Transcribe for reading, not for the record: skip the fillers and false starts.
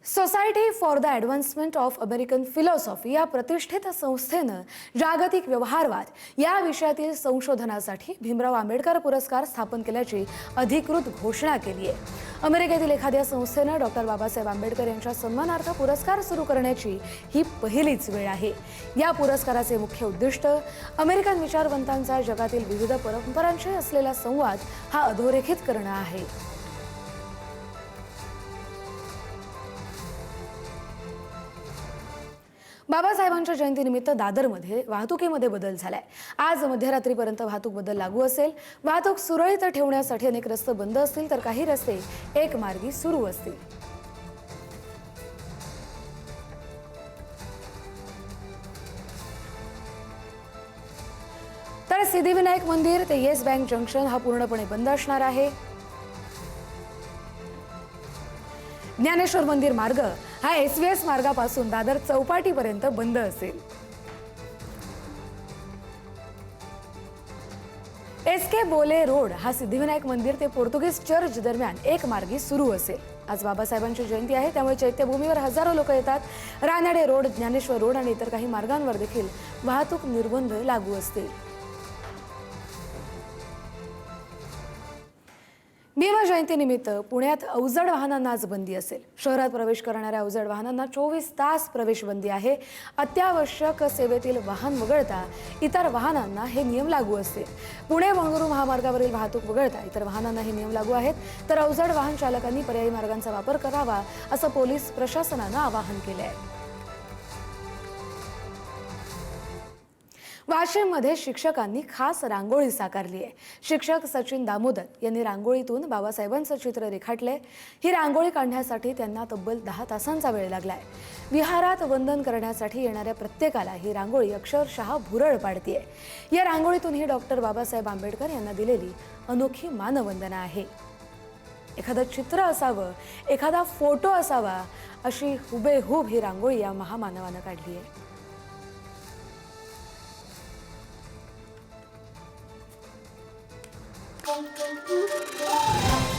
Society for the advancement of American philosophy या प्रतिष्ठित संस्थेनं जागतिक व्यवहारवाद या विषयातील संशोधनासाठी भीमराव आंबेडकर पुरस्कार स्थापन केल्याची अधिकृत घोषणा केली आहे। अमेरिकेतील एखाद्या संस्थेनं डॉक्टर बाबासाहेब आंबेडकर यांच्या सन्मानार्थ पुरस्कार सुरू करण्याची ही पहिलीच वेळ आहे। या पुरस्काराचे मुख्य उद्दिष्ट अमेरिकन विचारवंतांचा जगातील विविध परंपरांशी असलेला संवाद हा अधोरेखित करणं आहे। बाबासाहेबांच्या जयंतीनिमित्त दादरमध्ये वाहतुकीमध्ये बदल झालाय। आज मध्यरात्रीपर्यंत वाहतूक बदल लागू असेल। वाहतूक सुरळीत ठेवण्यासाठी अनेक रस्ते बंद असतील तर काही रस्ते एक मार्गी सुरू असतील। तर सिद्धिविनायक मंदिर ते येस बँक जंक्शन हा पूर्णपणे बंद असणार आहे। ज्ञानेश्वर मंदिर मार्ग हा एसवीएस मार्गापासून दादर चौपाटीपर्यंत बंद असेल। एसके बोले रोड हा सिद्धिविनायक मंदिर ते पोर्तुगीज चर्च दरम्यान एक मार्गी सुरू असेल। आज बाबासाहेबांची जयंती आहे, त्यामुळे चैत्यभूमीवर हजारो लोक येतात। रानडे रोड, ज्ञानेश्वर रोड आणि इतर काही मार्गांवर देखील वाहतूक निर्बंध लागू असतील। भीम जयंतीनिमित्त पुण्यात अवजड वाहनांना आज बंदी असेल। शहरात प्रवेश करणाऱ्या अवजड वाहनांना 24 तास प्रवेश बंदी आहे। अत्यावश्यक सेवेतील वाहन वगळता इतर वाहनांना हे नियम लागू असतील। पुणे बंगळुरू महामार्गावरील वाहतूक वगळता इतर वाहनांना हे नियम लागू आहेत। तर अवजड वाहन चालकांनी पर्यायी मार्गांचा वापर करावा असं पोलीस प्रशासनानं आवाहन केलं आहे। वाशिममध्ये शिक्षकांनी खास रांगोळी साकारली आहे। शिक्षक सचिन दामोदर यांनी रांगोळीतून बाबासाहेबांचं चित्र रेखाटले। ही रांगोळी काढण्यासाठी त्यांना तब्बल 10 तासांचा वेळ लागलाय। विहारात वंदन करण्यासाठी येणाऱ्या प्रत्येकाला ही रांगोळी अक्षरशः भुरळ पाडतीये। या रांगोळीतून ही डॉक्टर बाबासाहेब आंबेडकर यांना दिलेली अनोखी मानवंदना आहे। एखादं चित्र असावं, एखादा फोटो असावा, अशी हुबेहूब ही रांगोळी या महामानवानं काढली आहे। Thank you.